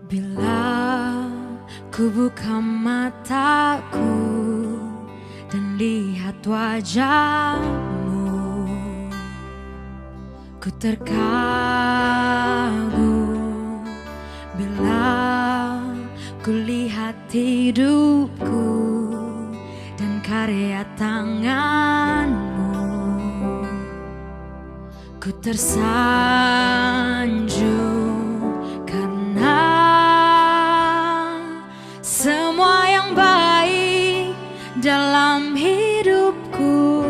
Bila ku buka mataku dan lihat wajahmu, ku terkagum. Bila ku lihat hidupku dan karya tanganmu, ku tersanjung karena semua yang baik dalam hidupku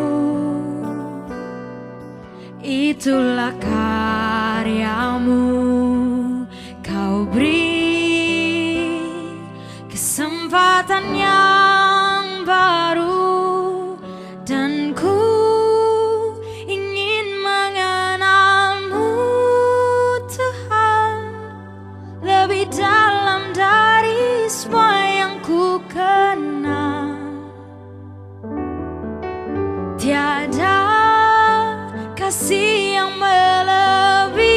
itulah karyamu. Kau beri kesempatan yang baru dan ku ingin mengenalmu, Tuhan, lebih dalam dari semua yang ku kenal. Tiada kasih yang melebihimu.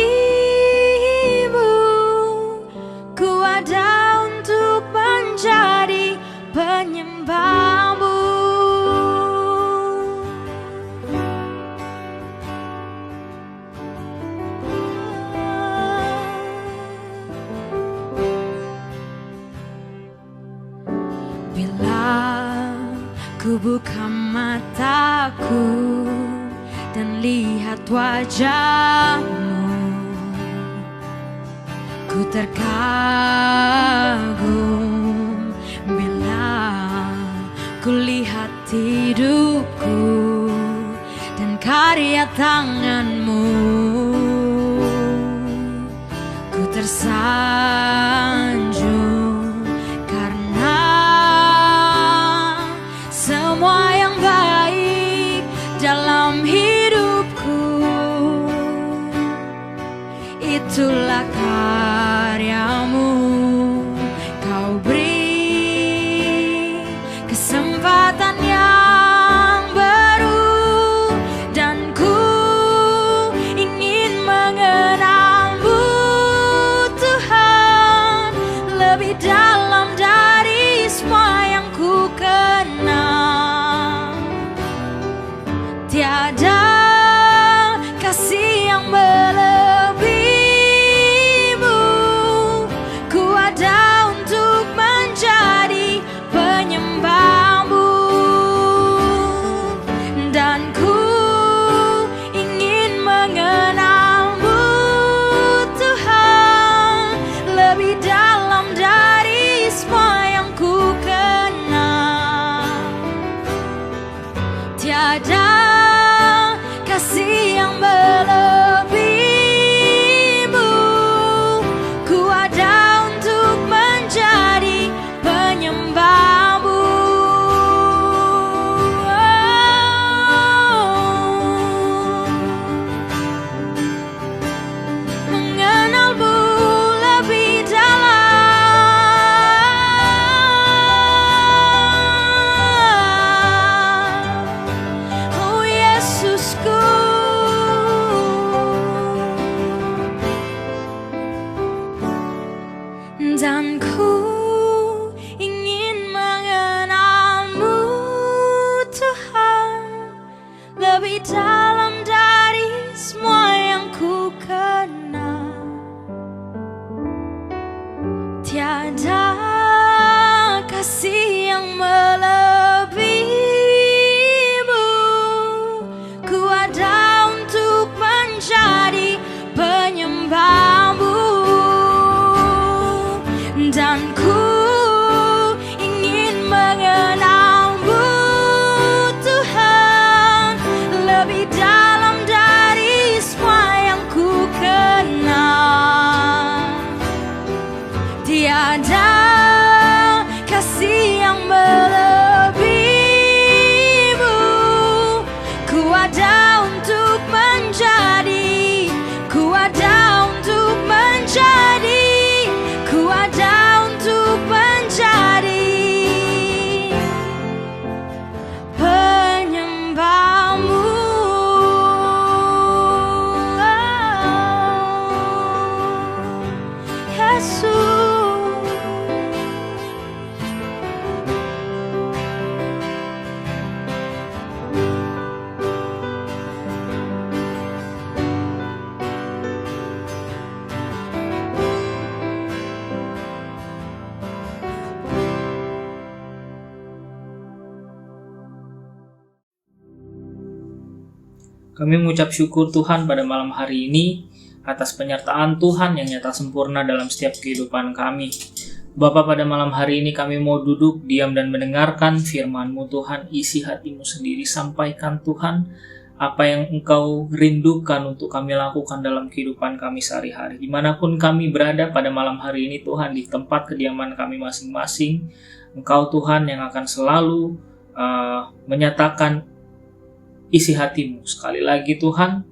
Ku ada untuk menjadi penyembahmu. Bila ku buka mataku dan lihat wajahmu, ku terkagum. Bila ku lihat hidupku dan karya tanganmu, ku tersanjung karena semua yang baik dalam hidupku itulah karyamu. Kau beri kesempatan yang baru dan ku ingin mengenalmu, Tuhan, lebih dalam dari semua yang ku kenal. Tiada kasih yang melebihimu. Kami mengucap syukur Tuhan pada malam hari ini atas penyertaan Tuhan yang nyata sempurna dalam setiap kehidupan kami. Bapa, pada malam hari ini kami mau duduk, diam dan mendengarkan firman-Mu Tuhan. Isi hati-Mu sendiri, sampaikan Tuhan apa yang Engkau rindukan untuk kami lakukan dalam kehidupan kami sehari-hari. Dimanapun kami berada pada malam hari ini Tuhan, di tempat kediaman kami masing-masing, Engkau Tuhan yang akan selalu menyatakan isi hati-Mu. Sekali lagi Tuhan,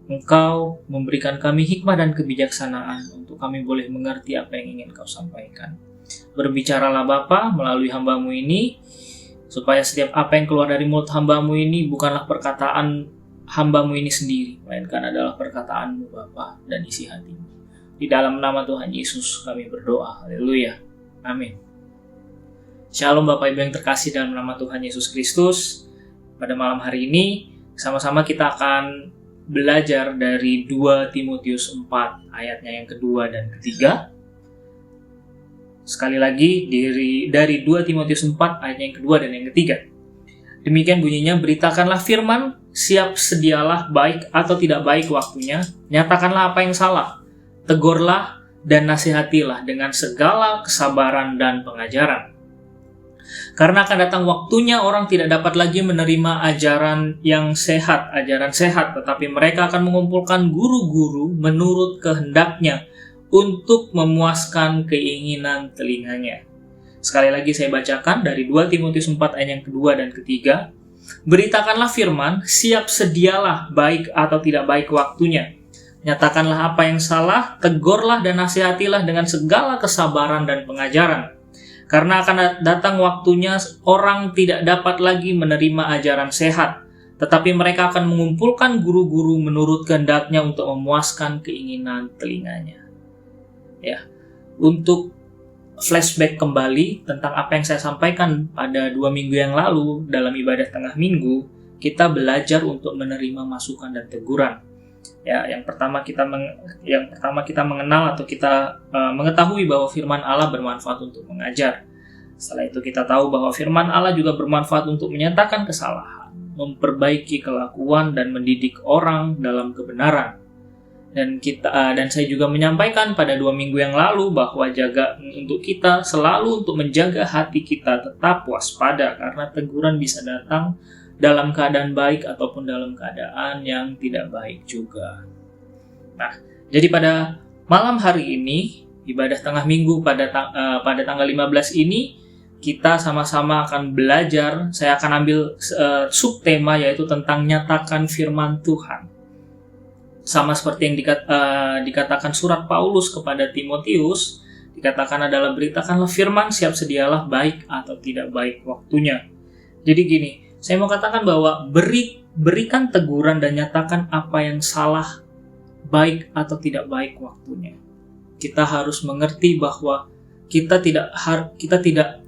Engkau memberikan kami hikmah dan kebijaksanaan untuk kami boleh mengerti apa yang ingin Kau sampaikan. Berbicaralah Bapa melalui hamba-Mu ini, supaya setiap apa yang keluar dari mulut hamba-Mu ini bukanlah perkataan hamba-Mu ini sendiri, melainkan adalah perkataan-Mu Bapa dan isi hati-Mu. Di dalam nama Tuhan Yesus kami berdoa. Haleluya. Amin. Shalom Bapak Ibu yang terkasih dalam nama Tuhan Yesus Kristus. Pada malam hari ini sama-sama kita akan belajar dari 2 Timotius 4 ayatnya yang kedua dan ketiga. Sekali lagi dari 2 Timotius 4 ayatnya yang kedua dan yang ketiga. Demikian bunyinya, beritakanlah firman, siap sedialah baik atau tidak baik waktunya, nyatakanlah apa yang salah, tegurlah dan nasihatilah dengan segala kesabaran dan pengajaran. Karena akan datang waktunya orang tidak dapat lagi menerima ajaran yang sehat, tetapi mereka akan mengumpulkan guru-guru menurut kehendaknya untuk memuaskan keinginan telinganya. Sekali lagi saya bacakan dari 2 Timotius 4 ayat yang kedua dan ketiga. Beritakanlah firman, siap sedialah baik atau tidak baik waktunya. Nyatakanlah apa yang salah, tegurlah dan nasihatilah dengan segala kesabaran dan pengajaran. Karena akan datang waktunya orang tidak dapat lagi menerima ajaran sehat, tetapi mereka akan mengumpulkan guru-guru menurut kehendaknya untuk memuaskan keinginan telinganya. Ya, untuk flashback kembali tentang apa yang saya sampaikan pada 2 minggu yang lalu dalam ibadah tengah minggu, kita belajar untuk menerima masukan dan teguran. Ya, yang pertama kita mengenal atau kita mengetahui bahwa firman Allah bermanfaat untuk mengajar. Setelah itu kita tahu bahwa firman Allah juga bermanfaat untuk menyatakan kesalahan, memperbaiki kelakuan dan mendidik orang dalam kebenaran. Dan saya juga menyampaikan pada 2 minggu yang lalu bahwa untuk kita selalu untuk menjaga hati kita tetap waspada, karena teguran bisa datang dalam keadaan baik ataupun dalam keadaan yang tidak baik juga. Nah, jadi pada malam hari ini, ibadah tengah minggu pada tanggal 15 ini, kita sama-sama akan belajar. Saya akan ambil subtema, yaitu tentang nyatakan firman Tuhan. Sama seperti yang dikatakan surat Paulus kepada Timotius, dikatakan adalah beritakanlah firman, siap sedialah baik atau tidak baik waktunya. Jadi gini, saya mau katakan bahwa berikan teguran dan nyatakan apa yang salah, baik atau tidak baik waktunya. Kita harus mengerti bahwa kita tidak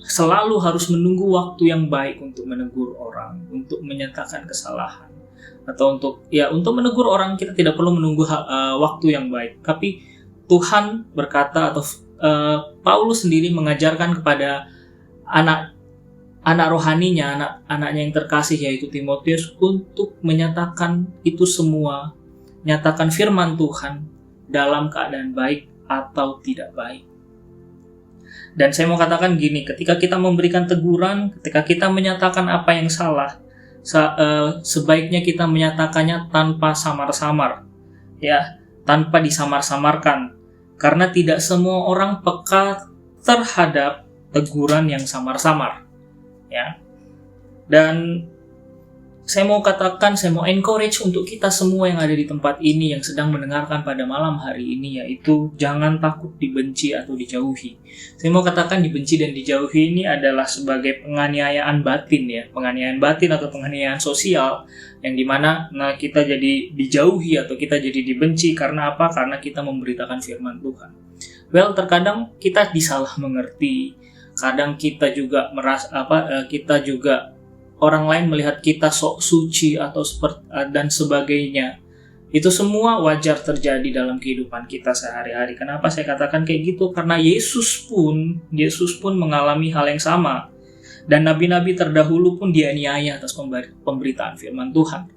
selalu harus menunggu waktu yang baik untuk menegur orang, untuk menyatakan kesalahan, atau untuk menegur orang. Kita tidak perlu menunggu waktu yang baik. Tapi Tuhan berkata, atau Paulus sendiri mengajarkan kepada anak rohaninya, anaknya yang terkasih yaitu Timotius, untuk menyatakan itu semua, nyatakan firman Tuhan dalam keadaan baik atau tidak baik. Dan saya mau katakan gini, ketika kita memberikan teguran, ketika kita menyatakan apa yang salah, sebaiknya kita menyatakannya tanpa samar-samar, ya, tanpa disamar-samarkan, karena tidak semua orang peka terhadap teguran yang samar-samar, ya. Dan saya mau encourage untuk kita semua yang ada di tempat ini, yang sedang mendengarkan pada malam hari ini, yaitu jangan takut dibenci atau dijauhi. Saya mau katakan dibenci dan dijauhi ini adalah sebagai penganiayaan batin, ya, penganiayaan batin atau penganiayaan sosial, yang dimana kita jadi dijauhi atau kita jadi dibenci karena apa? Karena kita memberitakan firman Tuhan. Terkadang kita disalah mengerti, kadang kita juga orang lain melihat kita sok suci atau dan sebagainya. Itu semua wajar terjadi dalam kehidupan kita sehari-hari. Kenapa saya katakan kayak gitu? Karena Yesus pun mengalami hal yang sama. Dan nabi-nabi terdahulu pun dianiaya atas pemberitaan firman Tuhan.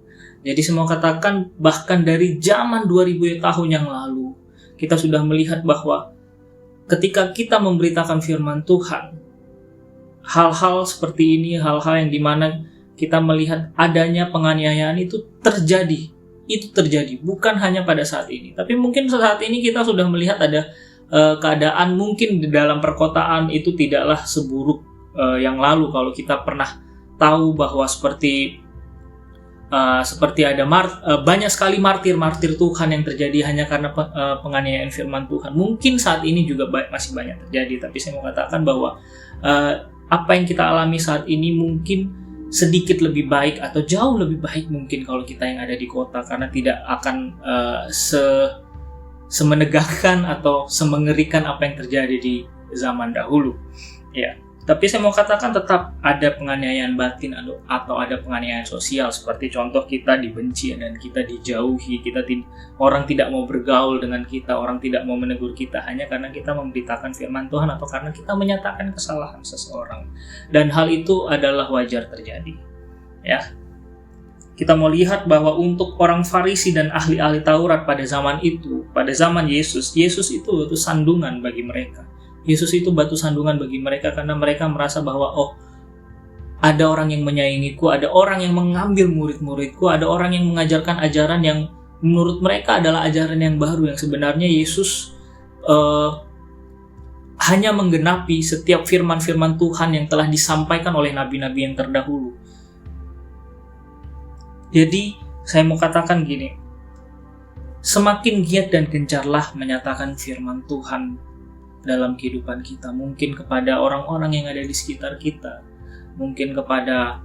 Jadi saya mau katakan bahkan dari zaman 2000 tahun yang lalu, kita sudah melihat bahwa ketika kita memberitakan firman Tuhan, hal-hal seperti ini, hal-hal yang dimana kita melihat adanya penganiayaan itu terjadi. Itu terjadi, bukan hanya pada saat ini. Tapi mungkin saat ini kita sudah melihat ada keadaan mungkin di dalam perkotaan itu tidaklah seburuk yang lalu. Kalau kita pernah tahu bahwa seperti ada banyak sekali martir Tuhan yang terjadi hanya karena penganiayaan firman Tuhan. Mungkin saat ini juga masih banyak terjadi, tapi saya mau katakan bahwa apa yang kita alami saat ini mungkin sedikit lebih baik atau jauh lebih baik mungkin kalau kita yang ada di kota, karena tidak akan semenegangkan atau semengerikan apa yang terjadi di zaman dahulu. Ya. Tapi saya mau katakan tetap ada penganiayaan batin atau ada penganiayaan sosial, seperti contoh kita dibenci dan kita dijauhi, orang tidak mau bergaul dengan kita, orang tidak mau menegur kita hanya karena kita memberitakan firman Tuhan atau karena kita menyatakan kesalahan seseorang. Dan hal itu adalah wajar terjadi. Ya. Kita mau lihat bahwa untuk orang Farisi dan ahli-ahli Taurat pada zaman itu, pada zaman Yesus itu sandungan bagi mereka. Yesus itu batu sandungan bagi mereka karena mereka merasa bahwa ada orang yang menyaingiku, ada orang yang mengambil murid-muridku, ada orang yang mengajarkan ajaran yang menurut mereka adalah ajaran yang baru, yang sebenarnya Yesus hanya menggenapi setiap firman-firman Tuhan yang telah disampaikan oleh nabi-nabi yang terdahulu. Jadi saya mau katakan gini, semakin giat dan gencarlah menyatakan firman Tuhan dalam kehidupan kita, mungkin kepada orang-orang yang ada di sekitar kita, mungkin kepada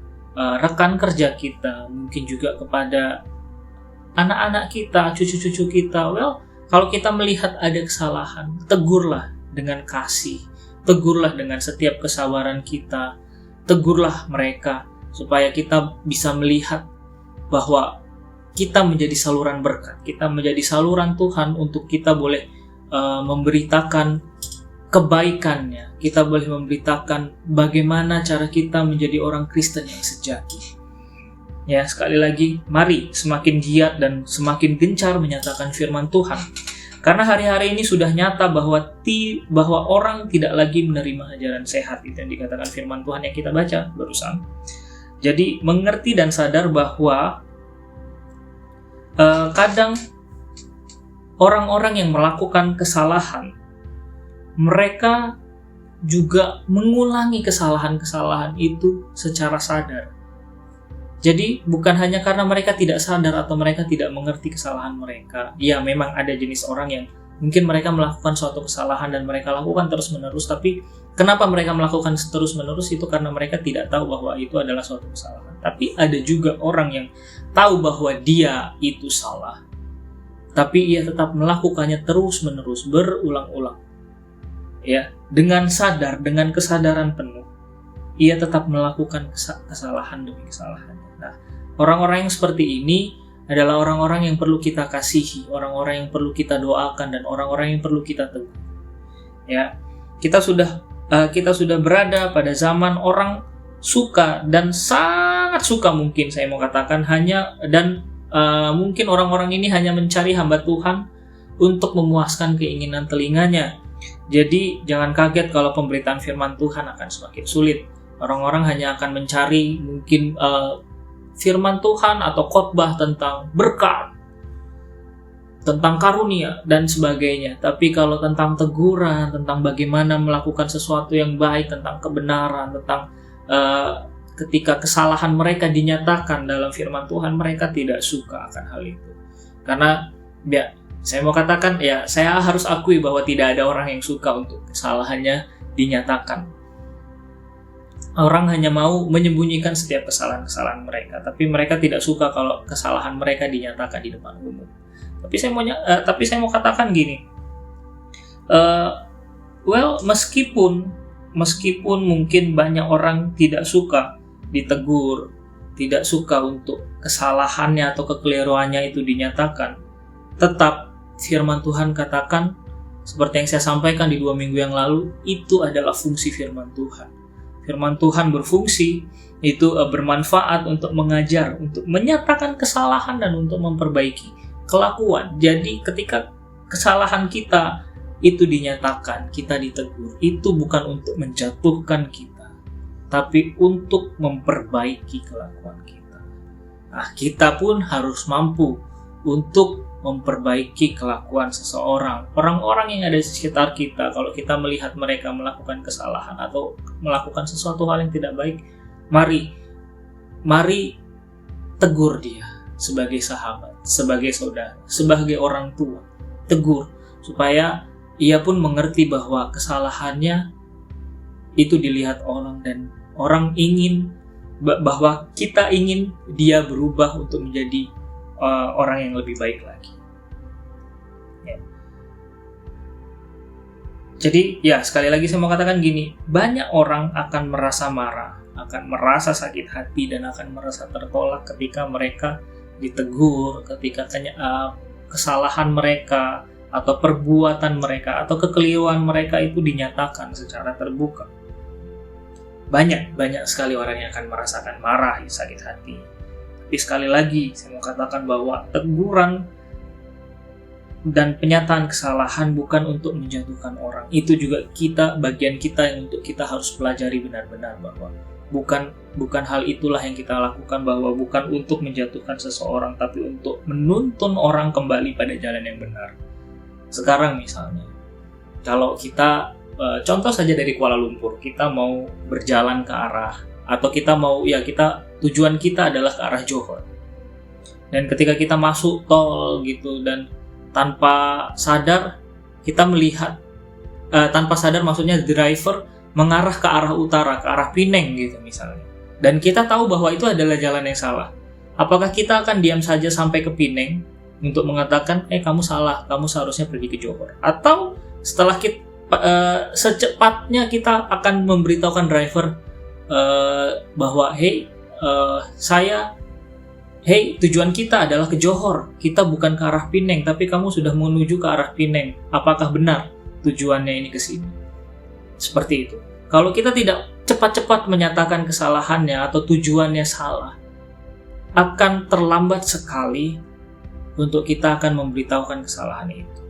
rekan kerja kita, mungkin juga kepada anak-anak kita, cucu-cucu kita. Kalau kita melihat ada kesalahan, tegurlah dengan kasih, tegurlah dengan setiap kesabaran kita, tegurlah mereka supaya kita bisa melihat bahwa kita menjadi saluran berkat, kita menjadi saluran Tuhan untuk kita boleh memberitakan kebaikannya, kita boleh memberitakan bagaimana cara kita menjadi orang Kristen yang sejati. Ya, sekali lagi, mari semakin giat dan semakin gencar menyatakan firman Tuhan. Karena hari-hari ini sudah nyata bahwa orang tidak lagi menerima ajaran sehat, itu yang dikatakan firman Tuhan yang kita baca barusan. Jadi mengerti dan sadar bahwa kadang orang-orang yang melakukan kesalahan, mereka juga mengulangi kesalahan-kesalahan itu secara sadar. Jadi bukan hanya karena mereka tidak sadar atau mereka tidak mengerti kesalahan mereka. Ya, memang ada jenis orang yang mungkin mereka melakukan suatu kesalahan dan mereka lakukan terus-menerus, tapi kenapa mereka melakukan terus-menerus itu karena mereka tidak tahu bahwa itu adalah suatu kesalahan. Tapi ada juga orang yang tahu bahwa dia itu salah, tapi ia tetap melakukannya terus-menerus, berulang-ulang. Ya, dengan sadar, dengan kesadaran penuh, ia tetap melakukan kesalahan demi kesalahan. Nah, orang-orang yang seperti ini adalah orang-orang yang perlu kita kasihi, orang-orang yang perlu kita doakan, dan orang-orang yang perlu kita tegur. Ya, kita sudah berada pada zaman orang suka dan sangat suka, mungkin saya mau katakan mungkin orang-orang ini hanya mencari hamba Tuhan untuk memuaskan keinginan telinganya. Jadi jangan kaget kalau pemberitaan firman Tuhan akan semakin sulit. Orang-orang hanya akan mencari mungkin firman Tuhan atau khotbah tentang berkat, tentang karunia dan sebagainya. Tapi kalau tentang teguran, tentang bagaimana melakukan sesuatu yang baik, tentang kebenaran, tentang ketika kesalahan mereka dinyatakan dalam firman Tuhan, mereka tidak suka akan hal itu. Karena saya mau katakan, ya, saya harus akui bahwa tidak ada orang yang suka untuk kesalahannya dinyatakan. Orang hanya mau menyembunyikan setiap kesalahan-kesalahan mereka, tapi mereka tidak suka kalau kesalahan mereka dinyatakan di depan umum. Tapi saya mau katakan gini, meskipun mungkin banyak orang tidak suka ditegur, tidak suka untuk kesalahannya atau kekeliruannya itu dinyatakan, tetap firman Tuhan katakan, seperti yang saya sampaikan di 2 minggu yang lalu, itu adalah fungsi firman Tuhan. Firman Tuhan berfungsi, itu bermanfaat untuk mengajar, untuk menyatakan kesalahan dan untuk memperbaiki kelakuan. Jadi ketika kesalahan kita itu dinyatakan, kita ditegur, itu bukan untuk menjatuhkan kita, tapi untuk memperbaiki kelakuan kita. Nah, kita pun harus mampu untuk memperbaiki kelakuan seseorang. Orang-orang yang ada di sekitar kita, kalau kita melihat mereka melakukan kesalahan atau melakukan sesuatu hal yang tidak baik, mari tegur dia sebagai sahabat, sebagai saudara, sebagai orang tua. Tegur supaya ia pun mengerti bahwa kesalahannya itu dilihat orang dan orang ingin bahwa kita ingin dia berubah untuk menjadi orang yang lebih baik lagi. Ya. Jadi ya sekali lagi saya mau katakan gini, banyak orang akan merasa marah, akan merasa sakit hati dan akan merasa tertolak ketika mereka ditegur, ketika kesalahan mereka atau perbuatan mereka atau kekeliruan mereka itu dinyatakan secara terbuka. Banyak sekali orang yang akan merasakan marah, sakit hati. Tapi sekali lagi saya mau katakan bahwa teguran dan penyataan kesalahan bukan untuk menjatuhkan orang. Itu juga bagian kita yang untuk kita harus pelajari benar-benar bahwa bukan hal itulah yang kita lakukan, bahwa bukan untuk menjatuhkan seseorang tapi untuk menuntun orang kembali pada jalan yang benar. Sekarang misalnya, kalau kita contoh saja dari Kuala Lumpur, kita mau berjalan ke arah atau tujuan kita adalah ke arah Johor. Dan ketika kita masuk tol gitu dan tanpa sadar kita melihat maksudnya driver mengarah ke arah utara, ke arah Pineng gitu misalnya. Dan kita tahu bahwa itu adalah jalan yang salah. Apakah kita akan diam saja sampai ke Pineng untuk mengatakan, kamu salah, kamu seharusnya pergi ke Johor? Atau setelah secepatnya kita akan memberitahukan driver bahwa tujuan kita adalah ke Johor, kita bukan ke arah Pineng, tapi kamu sudah menuju ke arah Pineng. Apakah benar tujuannya ini ke sini? Seperti itu. Kalau kita tidak cepat-cepat menyatakan kesalahannya atau tujuannya salah, akan terlambat sekali untuk kita akan memberitahukan kesalahan itu.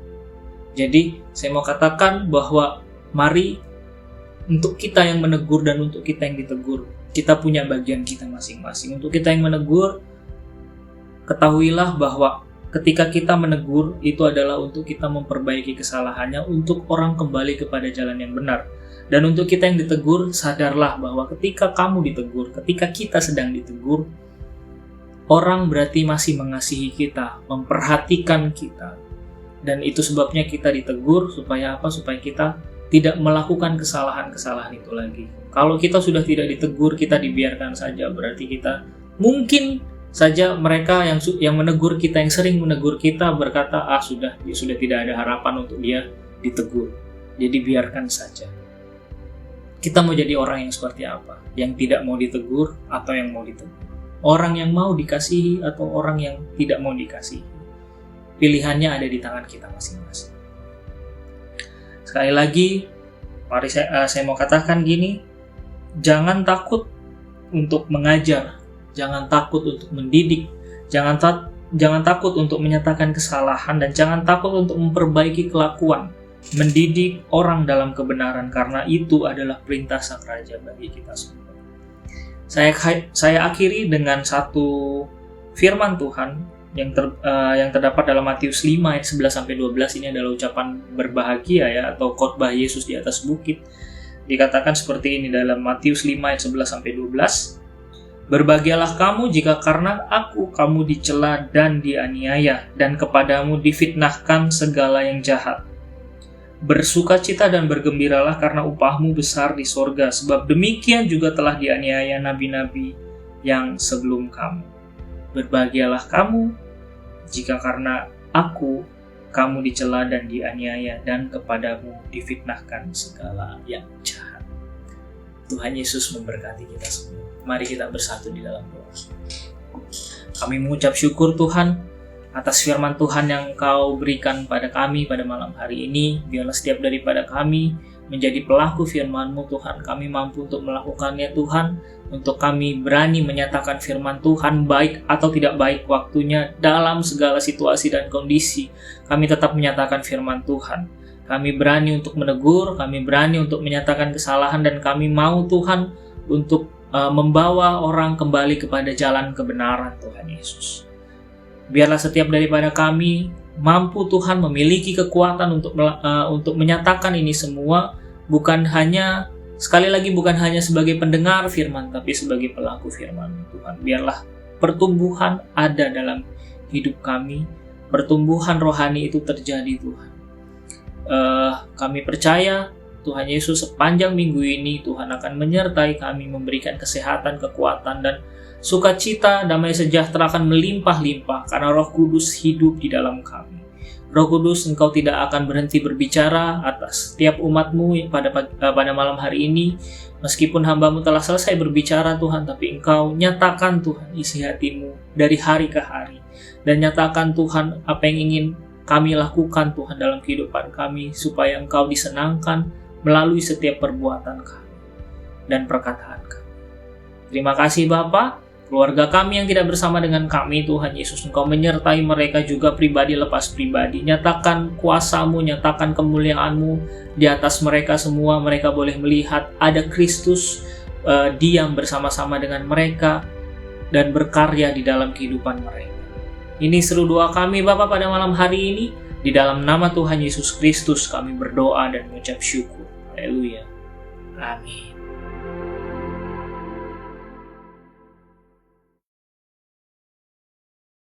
Jadi saya mau katakan bahwa mari untuk kita yang menegur dan untuk kita yang ditegur, kita punya bagian kita masing-masing. Untuk kita yang menegur, ketahuilah bahwa ketika kita menegur itu adalah untuk kita memperbaiki kesalahannya, untuk orang kembali kepada jalan yang benar. Dan untuk kita yang ditegur, sadarlah bahwa ketika kamu ditegur, ketika kita sedang ditegur, orang berarti masih mengasihi kita, memperhatikan kita. Dan itu sebabnya kita ditegur supaya apa? Supaya kita tidak melakukan kesalahan-kesalahan itu lagi. Kalau kita sudah tidak ditegur, kita dibiarkan saja, berarti kita mungkin saja mereka yang menegur kita, yang sering menegur kita berkata, sudah tidak ada harapan untuk dia ditegur. Jadi biarkan saja. Kita mau jadi orang yang seperti apa? Yang tidak mau ditegur atau yang mau ditegur? Orang yang mau dikasihi atau orang yang tidak mau dikasihi? Pilihannya ada di tangan kita masing-masing. Sekali lagi, mari saya mau katakan gini, jangan takut untuk mengajar, jangan takut untuk mendidik, jangan takut untuk menyatakan kesalahan, dan jangan takut untuk memperbaiki kelakuan, mendidik orang dalam kebenaran, karena itu adalah perintah Sang Raja bagi kita semua. Saya akhiri dengan satu firman Tuhan yang terdapat dalam Matius 5 ayat 11-12. Ini adalah ucapan berbahagia ya, atau khotbah Yesus di atas bukit. Dikatakan seperti ini dalam Matius 5 ayat 11-12. Berbahagialah kamu jika karena aku kamu dicela dan dianiaya, dan kepadamu difitnahkan segala yang jahat. Bersukacita dan bergembiralah karena upahmu besar di sorga, sebab demikian juga telah dianiaya nabi-nabi yang sebelum kamu. Berbahagialah kamu jika karena aku kamu dicela dan dianiaya, dan kepadamu difitnahkan segala yang jahat. Tuhan Yesus memberkati kita semua. Mari kita bersatu di dalam doa. Kami mengucap syukur Tuhan Atas firman Tuhan yang Engkau berikan pada kami pada malam hari ini, biarlah setiap daripada kami menjadi pelaku firman-Mu Tuhan. Kami mampu untuk melakukannya Tuhan, untuk kami berani menyatakan firman Tuhan baik atau tidak baik waktunya dalam segala situasi dan kondisi. Kami tetap menyatakan firman Tuhan. Kami berani untuk menegur, kami berani untuk menyatakan kesalahan, dan kami mau Tuhan untuk membawa orang kembali kepada jalan kebenaran Tuhan Yesus. Biarlah setiap daripada kami mampu Tuhan memiliki kekuatan untuk menyatakan ini semua, bukan hanya sebagai pendengar firman, tapi sebagai pelaku firman Tuhan. Biarlah pertumbuhan ada dalam hidup kami, pertumbuhan rohani itu terjadi Tuhan. Kami percaya Tuhan Yesus sepanjang minggu ini Tuhan akan menyertai kami, memberikan kesehatan, kekuatan, dan sukacita, damai sejahtera akan melimpah-limpah karena Roh Kudus hidup di dalam kami. Roh Kudus, Engkau tidak akan berhenti berbicara atas setiap umat-Mu pada malam hari ini. Meskipun hamba-Mu telah selesai berbicara Tuhan, tapi Engkau nyatakan Tuhan isi hati-Mu dari hari ke hari. Dan nyatakan Tuhan apa yang ingin kami lakukan Tuhan dalam kehidupan kami, supaya Engkau disenangkan melalui setiap perbuatan kami dan perkataan kami. Terima kasih Bapa. Keluarga kami yang tidak bersama dengan kami, Tuhan Yesus, Engkau menyertai mereka juga pribadi lepas pribadi. Nyatakan kuasa-Mu, nyatakan kemuliaan-Mu di atas mereka semua. Mereka boleh melihat ada Kristus diam bersama-sama dengan mereka dan berkarya di dalam kehidupan mereka. Ini seru doa kami Bapa pada malam hari ini. Di dalam nama Tuhan Yesus Kristus kami berdoa dan mengucap syukur. Haleluya. Amin.